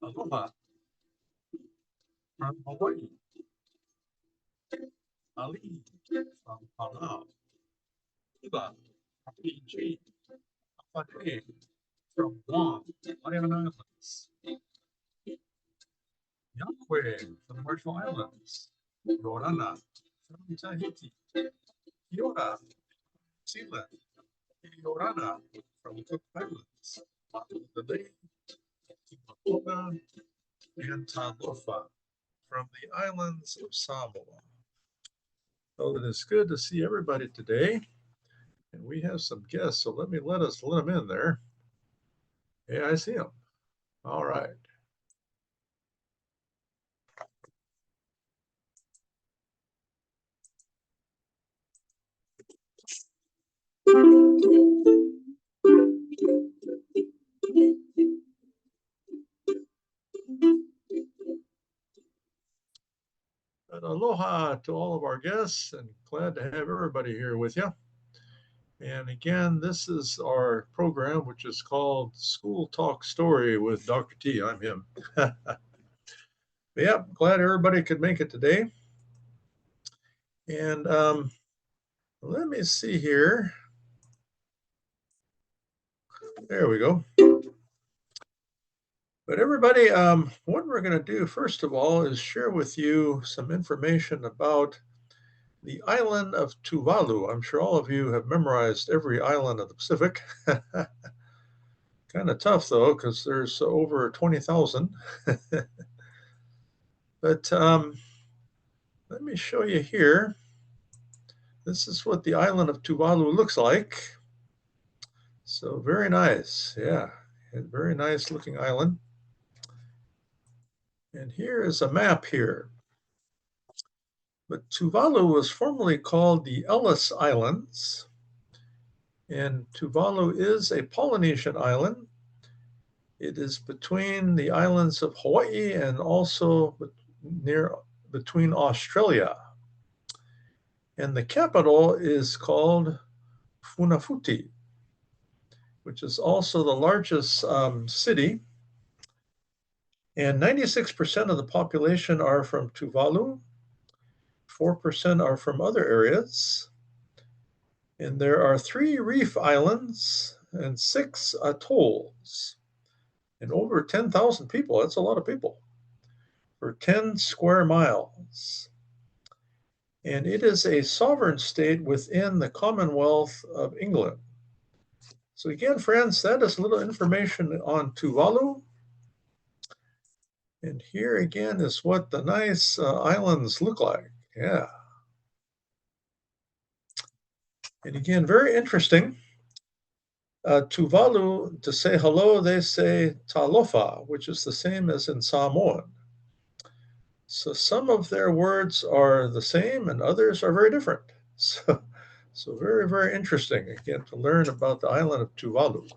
Aloha from Hawaii. Ali from Palau. Iba from Fiji. Apate from Guam, Island Islands. Yahweh from the Marshall Islands. Yorana from Tahiti. Kiora, New Zealand. Yorana from the Cook Islands. Matalele, Timahoa, and Talofa from the islands of Samoa. Well, it is good to see everybody today. And we have some guests, so let them in there. Yeah, I see them. All right. And aloha to all of our guests, and glad to have everybody here with you. And again, this is our program, which is called School Talk Story with Dr. T. I'm him. Yeah, glad everybody could make it today. And let me see here. There we go. But everybody, what we're going to do, first of all, is share with you some information about the island of Tuvalu. I'm sure all of you have memorized every island of the Pacific. Kind of tough, though, because there's over 20,000. But let me show you here. This is what the island of Tuvalu looks like. So very nice. Yeah, a very nice looking island. And here is a map here. But Tuvalu was formerly called the Ellis Islands. And Tuvalu is a Polynesian island. It is between the islands of Hawaii and also between Australia. And the capital is called Funafuti, which is also the largest city. And 96% of the population are from Tuvalu, 4% are from other areas. And there are 3 reef islands and 6 atolls. And over 10,000 people, that's a lot of people, for 10 square miles. And it is a sovereign state within the Commonwealth of England. So again, friends, that is a little information on Tuvalu. And here again is what the nice islands look like. Yeah. And again, very interesting. Tuvalu, to say hello, they say talofa, which is the same as in Samoan. So some of their words are the same and others are very different. So very, very interesting, again, to learn about the island of Tuvalu.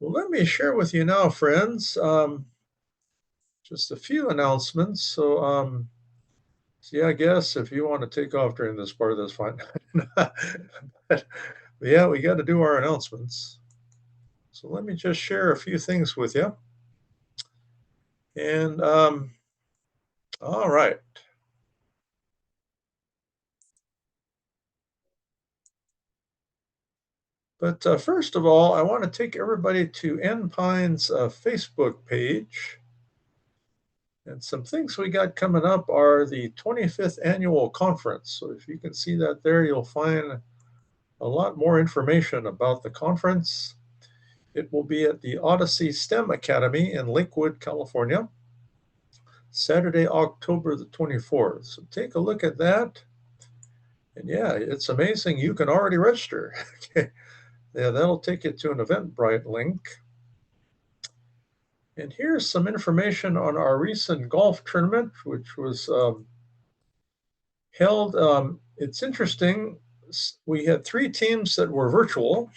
Well, let me share with you now, friends, just a few announcements. So, yeah, I guess if you want to take off during this part, that's fine. But yeah, we got to do our announcements. So let me just share a few things with you. And all right. But first of all, I want to take everybody to Pine's Facebook page. And some things we got coming up are the 25th annual conference. So if you can see that there, you'll find a lot more information about the conference. It will be at the Odyssey STEM Academy in Lakewood, California, Saturday, October the 24th. So take a look at that. And yeah, it's amazing. You can already register. Okay. Yeah, that'll take you to an Eventbrite link. And here's some information on our recent golf tournament, which was held. It's interesting. We had three teams that were virtual.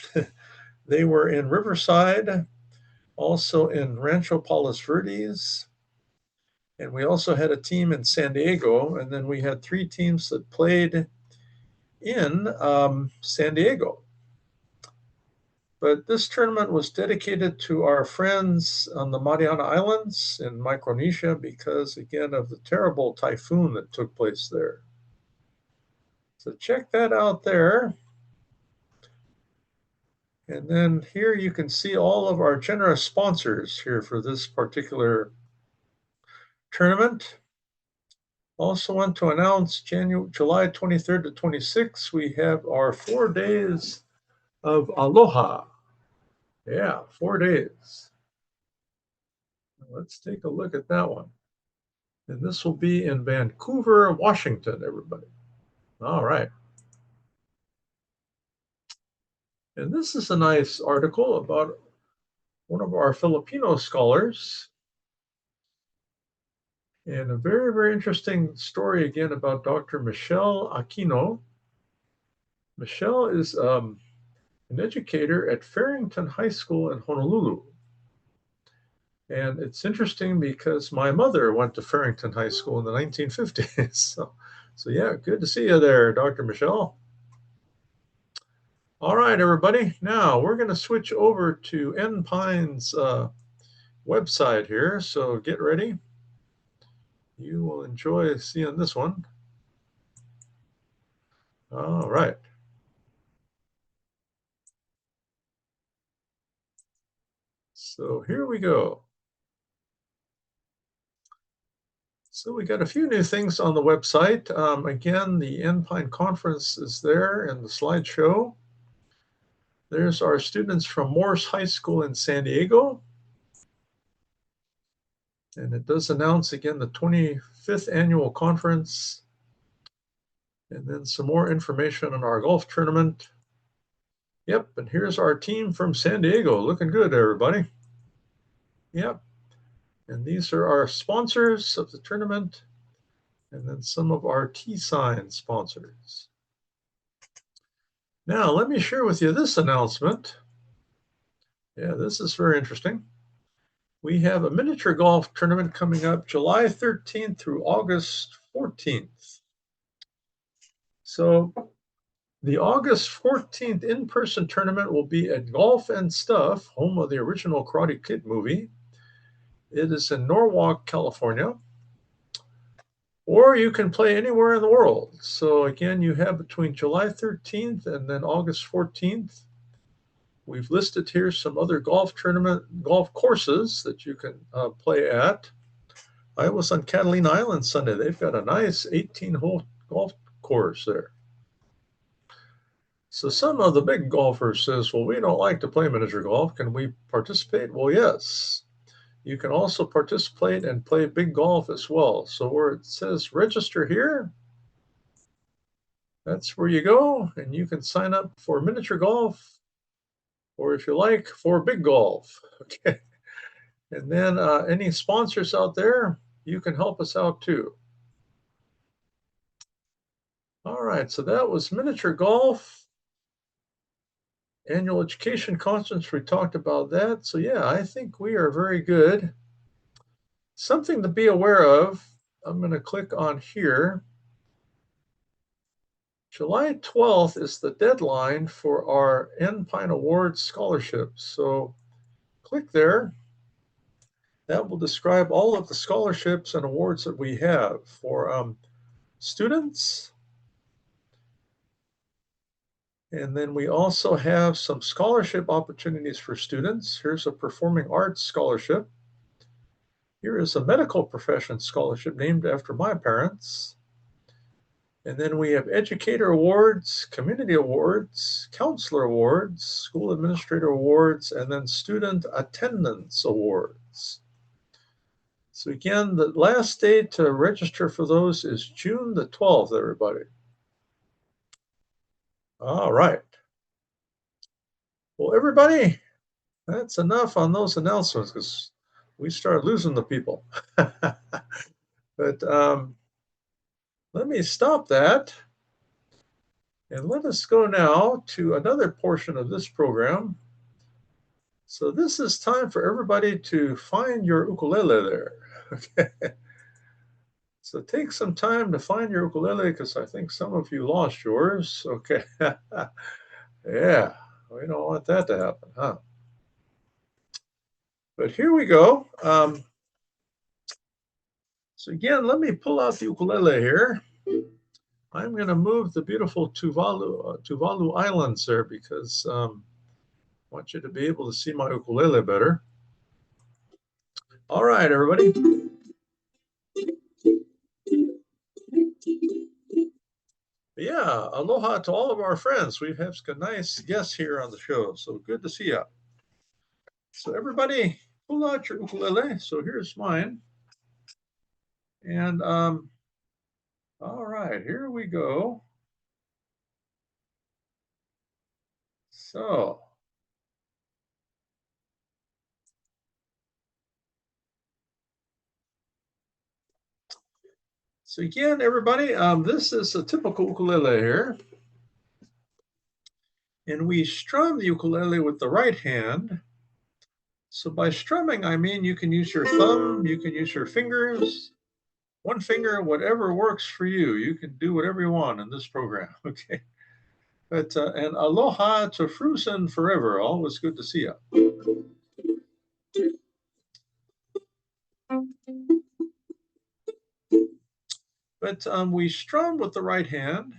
They were in Riverside, also in Rancho Palos Verdes, and we also had a team in San Diego. And then we had three teams that played in San Diego. But this tournament was dedicated to our friends on the Mariana Islands in Micronesia because, again, of the terrible typhoon that took place there. So check that out there. And then here you can see all of our generous sponsors here for this particular tournament. Also want to announce July 23rd to 26th, we have our 4 days of Aloha. Yeah, 4 days. Let's take a look at that one. And this will be in Vancouver, Washington, everybody. All right. And this is a nice article about one of our Filipino scholars. And a very, very interesting story again about Dr. Michelle Aquino. Michelle is an educator at Farrington High School in Honolulu. And it's interesting because my mother went to Farrington High School in the 1950s. So yeah, good to see you there, Dr. Michelle. All right, everybody. Now we're going to switch over to NPine's website here. So get ready. You will enjoy seeing this one. All right. So here we go. So we got a few new things on the website. Again, the NPine conference is there in the slideshow. There's our students from Morse High School in San Diego. And it does announce again the 25th annual conference. And then some more information on our golf tournament. Yep, and here's our team from San Diego. Looking good, everybody. Yep. And these are our sponsors of the tournament. And then some of our T-sign sponsors. Now, let me share with you this announcement. Yeah, this is very interesting. We have a miniature golf tournament coming up July 13th through August 14th. So the August 14th in-person tournament will be at Golf and Stuff, home of the original Karate Kid movie. It is in Norwalk, California. Or you can play anywhere in the world. So again, you have between July 13th and then August 14th. We've listed here some other golf courses that you can play at. I was on Catalina Island Sunday. They've got a nice 18-hole golf course there. So some of the big golfers says, well, we don't like to play miniature golf. Can we participate? Well, yes. You can also participate and play big golf as well. So where it says register here, that's where you go, and you can sign up for miniature golf, or if you like, for big golf. Okay. And then any sponsors out there, you can help us out too. All right, so that was miniature golf. Annual education conference, we talked about that. So yeah, I think we are very good. Something to be aware of, I'm going to click on here. July 12th is the deadline for our NPine Awards scholarships. So click there. That will describe all of the scholarships and awards that we have for students. And then we also have some scholarship opportunities for students. Here's a performing arts scholarship. Here is a medical profession scholarship named after my parents. And then we have educator awards, community awards, counselor awards, school administrator awards, and then student attendance awards. So again, the last day to register for those is June the 12th, everybody. All right. everybody, that's enough on those announcements because we start losing the people. But let me stop that and let us go now to another portion of this program. So this is time for everybody to find your ukulele there. Okay. So take some time to find your ukulele because I think some of you lost yours. Okay. Yeah, we don't want that to happen, huh? But here we go. So again, let me pull out the ukulele here. I'm going to move the beautiful Tuvalu Islands there because I want you to be able to see my ukulele better. All right, everybody. Yeah, aloha to all of our friends. We have some nice guests here on the show, so good to see you. So everybody, pull out your ukulele. So here's mine. And all right, here we go. So again, everybody, this is a typical ukulele here. And we strum the ukulele with the right hand. So by strumming, I mean you can use your thumb, you can use your fingers, one finger, whatever works for you. You can do whatever you want in this program, okay? But and aloha to Frusen forever. Always good to see you. But we strum with the right hand,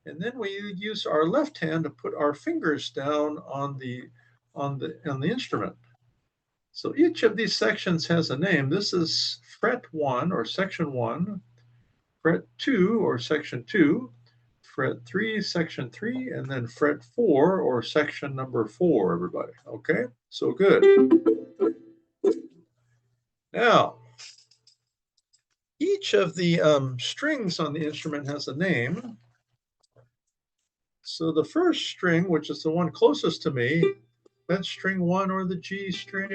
and then we use our left hand to put our fingers down on the instrument. So each of these sections has a name. This is fret 1 or section 1, fret 2 or section 2, fret 3, section 3, and then fret 4 or section number 4, everybody. Okay? So good. Now, each of the strings on the instrument has a name. So the first string, which is the one closest to me, that's string 1 or the G string,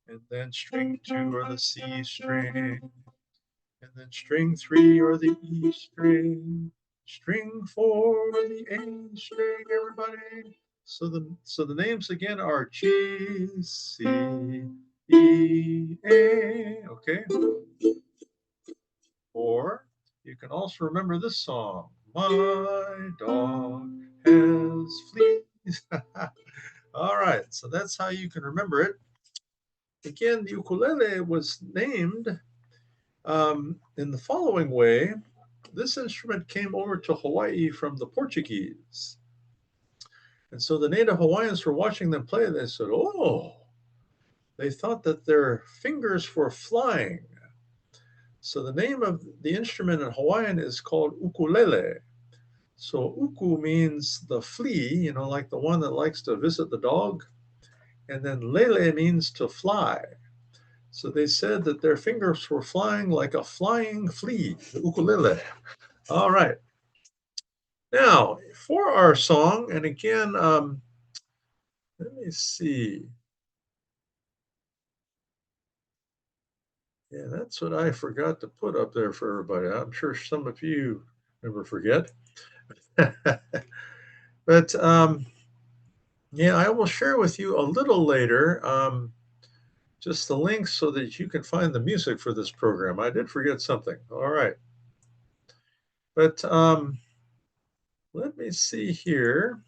and then string 2 or the C string, and then string 3 or the E string, string 4 or the A string, everybody. So the names again are G, C, E, A, okay? Or you can also remember this song, My Dog Has Fleas. All right, so that's how you can remember it. Again, the ukulele was named in the following way. This instrument came over to Hawaii from the Portuguese. And so the native Hawaiians were watching them play. They said, oh, they thought that their fingers were flying. So the name of the instrument in Hawaiian is called ukulele. So uku means the flea, like the one that likes to visit the dog. And then lele means to fly. So they said that their fingers were flying like a flying flea, the ukulele. All right. Now, for our song, and again, let me see. Yeah, that's what I forgot to put up there for everybody. I'm sure some of you never forget. But yeah, I will share with you a little later just the links so that you can find the music for this program. I did forget something. All right. But let me see here.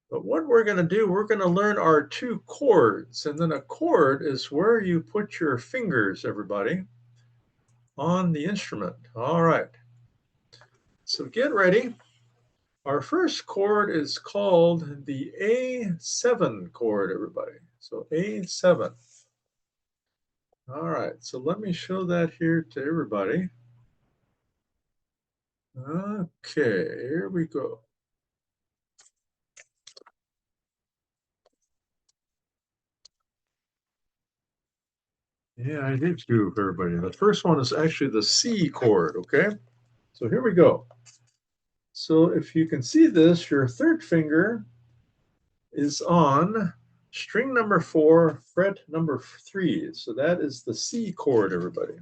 But what we're going to do, we're going to learn our two chords. And then a chord is where you put your fingers, everybody, on the instrument. All right. So get ready. Our first chord is called the A7 chord, everybody. So A7. All right. So let me show that here to everybody. Okay, here we go. Yeah, I did too, everybody. The first one is actually the C chord, okay? So here we go. So if you can see this, your third finger is on string number 4, fret number 3. So that is the C chord, everybody.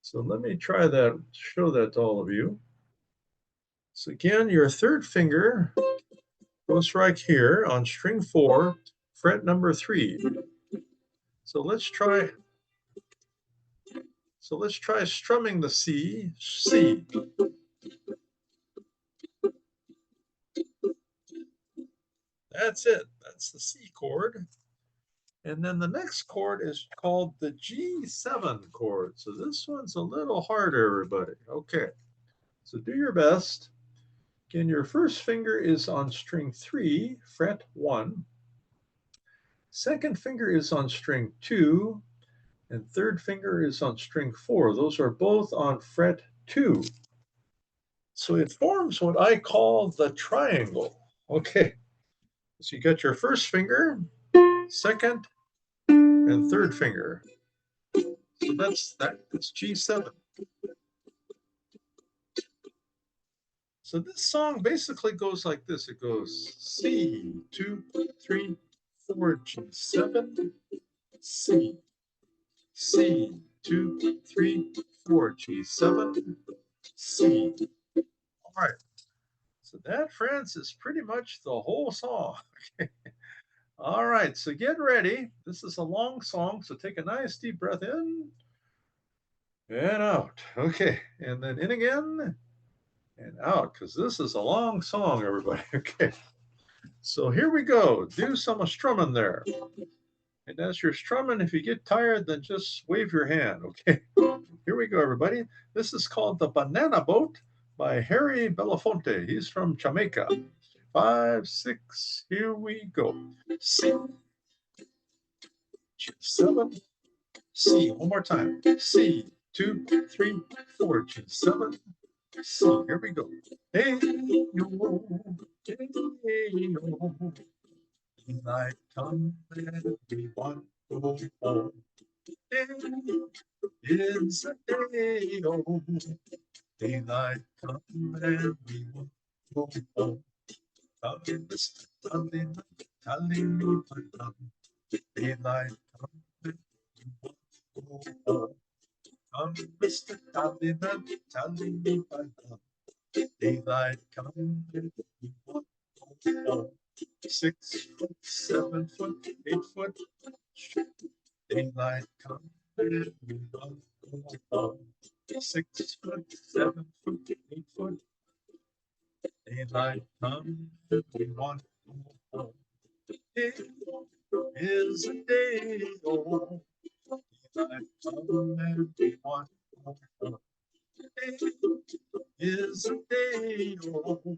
So let me try that, show that to all of you. So again, your third finger goes right here on string 4, fret number 3. So let's try strumming the C. C. That's it. That's the C chord. And then the next chord is called the G7 chord. So this one's a little harder, everybody. Okay. So do your best. Again, your first finger is on string 3, fret 1. Second finger is on string 2, and third finger is on string 4. Those are both on fret 2. So it forms what I call the triangle. Okay, so you got your first finger, second, and third finger. So that's G7. So this song basically goes like this. It goes C, 2, 3, 4, G7, C, C, 2, 3, 4, G7, C. All right. So that, friends, is pretty much the whole song. All right, so get ready. This is a long song, so take a nice deep breath in and out. Okay, and then in again and out, because this is a long song, everybody. Okay, so here we go. Do some strumming there. And as you're strumming, if you get tired, then just wave your hand, okay? Here we go, everybody. This is called The Banana Boat by Harry Belafonte. He's from Jamaica. 5, 6, here we go. C, G7, C, one more time. C, 2, 3, 4, G7, C, here we go. Hey, yo, hey, yo. Daylight come and we want to go home. It's a day, oh, daylight come and we want to go home. Come, Mr. Darling, telling me my love. Daylight come and we want to go home. Come, Mr. Darling, telling me my love. Daylight come and we want to go home. 6 foot, 7 foot, 8 foot. Daylight come and we want to go home. 6 foot, 7 foot, 8 foot. Daylight come and we want to go home. It is a day, oh, daylight come and we want to go home. It is a day, oh,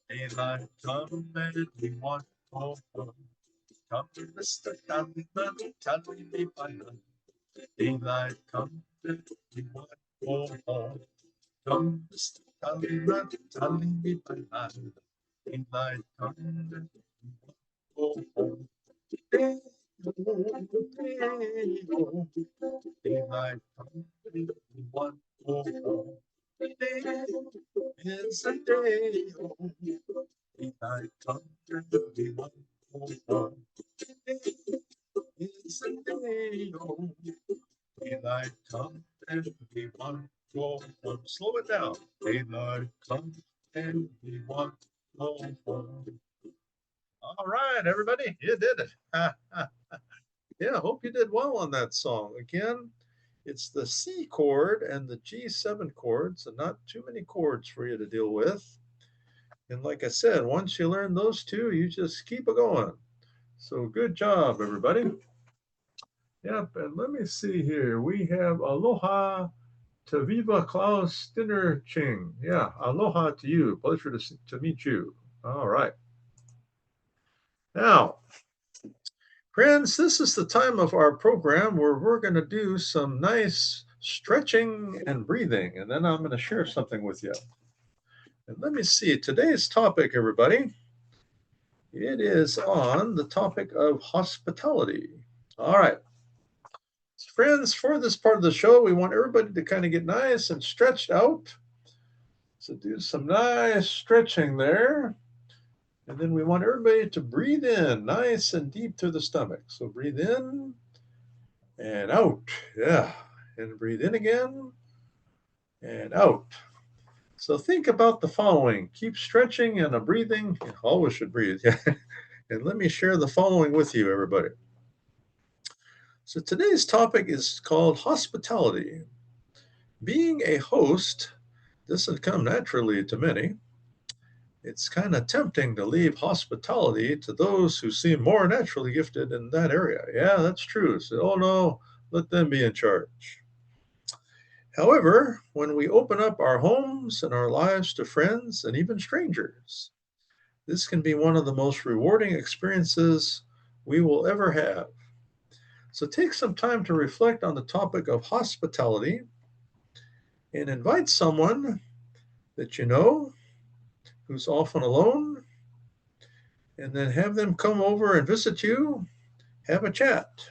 daylight come and we want to go home. Come, Mr. Tallyman, tally me my love. Daylight come and we want to go home. Come, Mr. Tallyman, tally me my love. Daylight come and we want to go home. Daylight come and we want to go home. It's a day, oh, daylight come and we want to go home. It's a day, oh, daylight come and we want to go home. Slow it down. Daylight come and we want to go home. All right, everybody, you did it. Yeah, I hope you did well on that song. Again, it's the C chord and the G7 chord, so not too many chords for you to deal with. And like I said, once you learn those two, you just keep it going. So good job, everybody. Yep, and let me see here. We have Aloha to Viva Klaus Dinner Ching. Yeah, aloha to you. Pleasure to meet you. All right. Now, friends, this is the time of our program where we're going to do some nice stretching and breathing, and then I'm going to share something with you. And let me see, today's topic, everybody, it is on the topic of hospitality. All right. Friends, for this part of the show, we want everybody to kind of get nice and stretched out. So do some nice stretching there. And then we want everybody to breathe in nice and deep through the stomach. So breathe in and out. Yeah. And breathe in again and out. So think about the following. Keep stretching and breathing. You always should breathe. Yeah. And let me share the following with you, everybody. So today's topic is called hospitality. Being a host doesn't come naturally to many. It's kind of tempting to leave hospitality to those who seem more naturally gifted in that area. Yeah, that's true. So, oh no, let them be in charge. However, when we open up our homes and our lives to friends and even strangers, this can be one of the most rewarding experiences we will ever have. So take some time to reflect on the topic of hospitality and invite someone that you know who's often alone, and then have them come over and visit you, have a chat,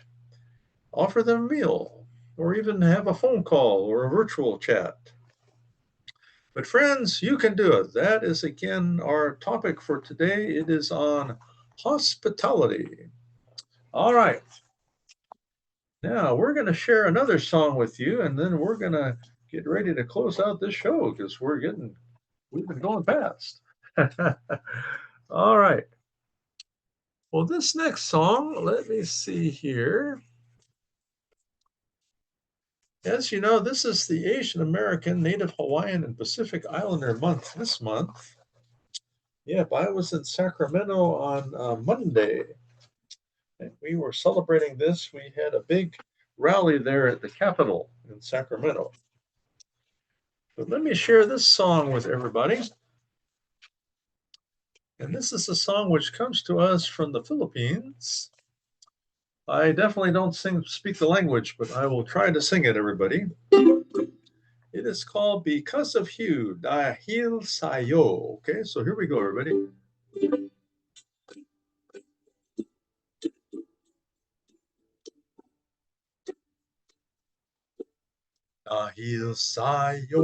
offer them a meal, or even have a phone call or a virtual chat. But, friends, you can do it. That is again our topic for today. It is on hospitality. All right. Now we're going to share another song with you, and then we're going to get ready to close out this show because we've been going fast. All right. Well, this next song, let me see here. As you know, this is the Asian American, Native Hawaiian, and Pacific Islander month this month. Yep, I was in Sacramento on Monday, and we were celebrating this. We had a big rally there at the Capitol in Sacramento. But let me share this song with everybody. And this is a song which comes to us from the Philippines. I definitely don't speak the language, but I will try to sing it, everybody. It is called Because of You, Dahil Sa'yo. Okay, so here we go, everybody. Dahil sa'yo,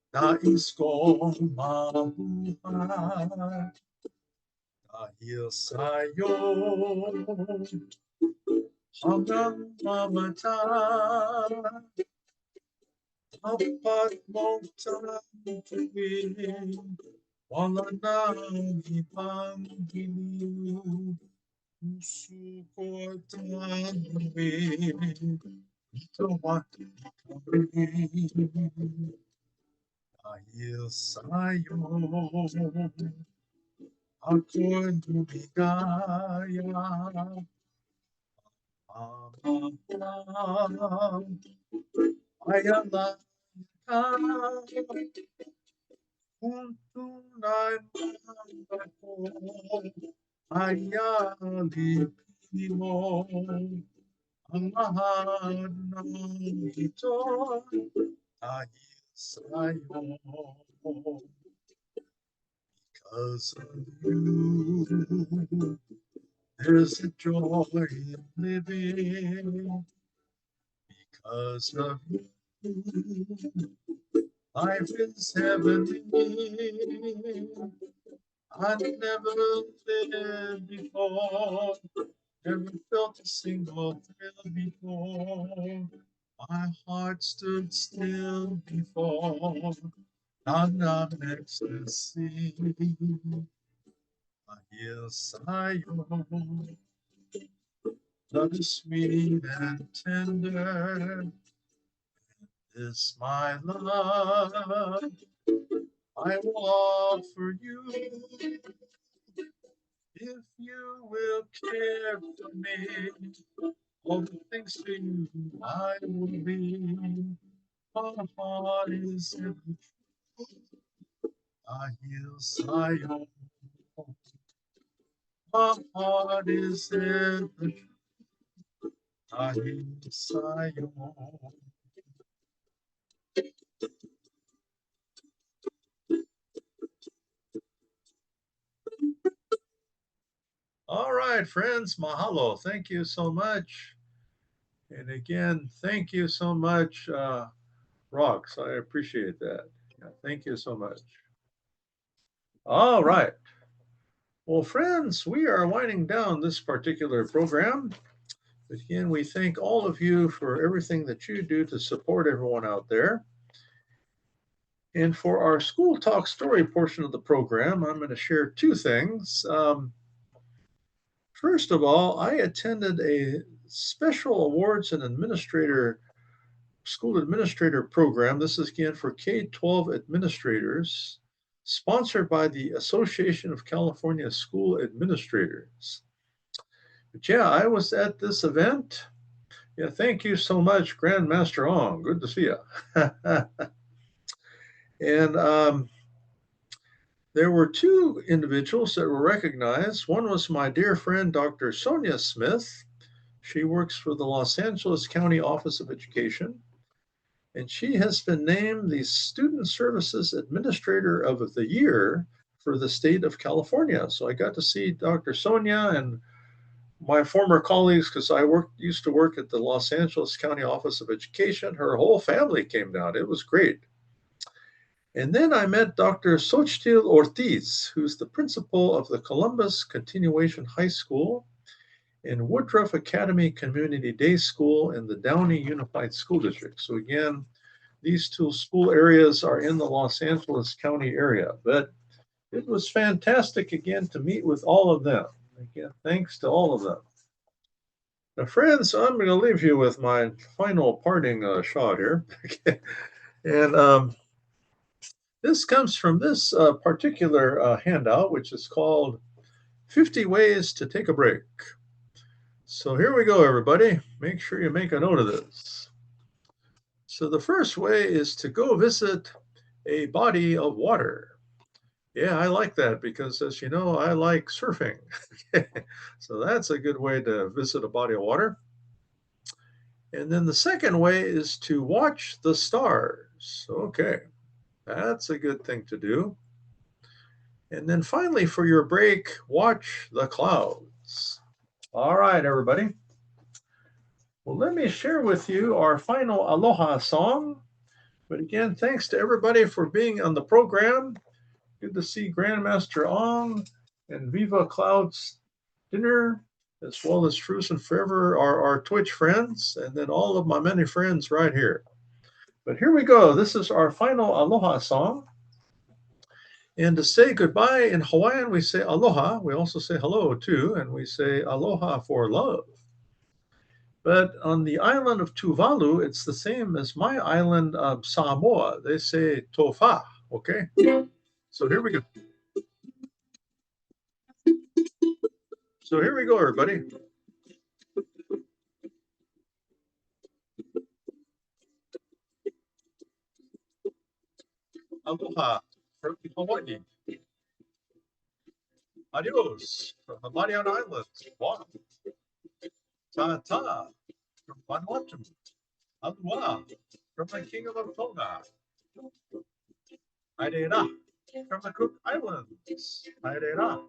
nais kong mabuhay. Dahil sa'yo, hanggang mamatay. Tapat mong tanggapin, wala nang ibang giliw. Puso ko'y tanggapin, ikaw at kami. Dahil sa'yo, ako'y lumigaya. Amang ay alam ka, kung tunay man ako, ay alipin mo ang lahat ng ito dahil sa'yo. Because of you, there's a joy in living. Because of you, life is heavenly. I never lived before, never felt a single thrill before. My heart stood still before none of ecstasy. Dahil sa'yo, love is sweet and tender. This my love I will offer you. If you will care for me, all the things to you I will be. My heart is in the dahil sa'yo. My heart is in the dahil sa'yo. All right, friends, mahalo. Thank you so much. And again, thank you so much, Rocks. I appreciate that. Yeah, thank you so much. All right. Well, friends, we are winding down this particular program. Again, we thank all of you for everything that you do to support everyone out there. And for our school talk story portion of the program, I'm going to share two things. First of all, I attended a special awards and administrator school administrator program. This is again for K-12 administrators, sponsored by the Association of California School Administrators. But yeah, I was at this event. Yeah, thank you so much, Grandmaster Ong. Good to see you. And there were two individuals that were recognized. One was my dear friend, Dr. Sonia Smith. She works for the Los Angeles County Office of Education, and she has been named the Student Services Administrator of the Year for the state of California. So I got to see Dr. Sonia and my former colleagues, because I used to work at the Los Angeles County Office of Education. Her whole family came down. It was great. And then I met Dr. Xochitl Ortiz, who's the principal of the Columbus Continuation High School and Woodruff Academy Community Day School in the Downey Unified School District. So again, these two school areas are in the Los Angeles County area. But it was fantastic again to meet with all of them. Again, thanks to all of them. Now, friends, I'm going to leave you with my final parting shot here. And this comes from this particular handout, which is called 50 Ways to Take a Break. So here we go, everybody. Make sure you make a note of this. So the first way is to go visit a body of water. Yeah, I like that because, as you know, I like surfing. So that's a good way to visit a body of water. And then the second way is to watch the stars. Okay, that's a good thing to do. And then finally, for your break, watch the clouds. All right, everybody. Well, let me share with you our final aloha song. But again, thanks to everybody for being on the program. Good to see Grandmaster Ong and Viva Clouds Dinner, as well as Truce and Forever, our Twitch friends, and then all of my many friends right here. But here we go. This is our final aloha song. And to say goodbye in Hawaiian, we say aloha. We also say hello, too, and we say aloha for love. But on the island of Tuvalu, it's the same as my island of Samoa. They say tofa, okay? So here we go. So here we go, everybody. Aloha from Hawaii. Adios from the Mariana Islands. Wow. Ta-ta from Vanuatu. Alua from the Kingdom of Tonga. Airera from the Cook Islands. Airera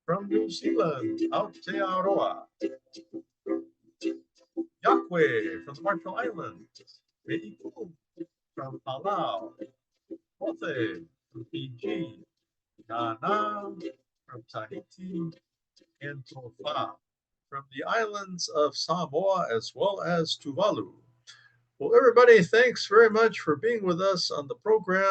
from New Zealand. Aotearoa. Yahweh from the Marshall Islands. Me'ipu from Palau. Hote from Fiji. Nana from Tahiti. And Tofa from the islands of Samoa as well as Tuvalu. Well, everybody, thanks very much for being with us on the program.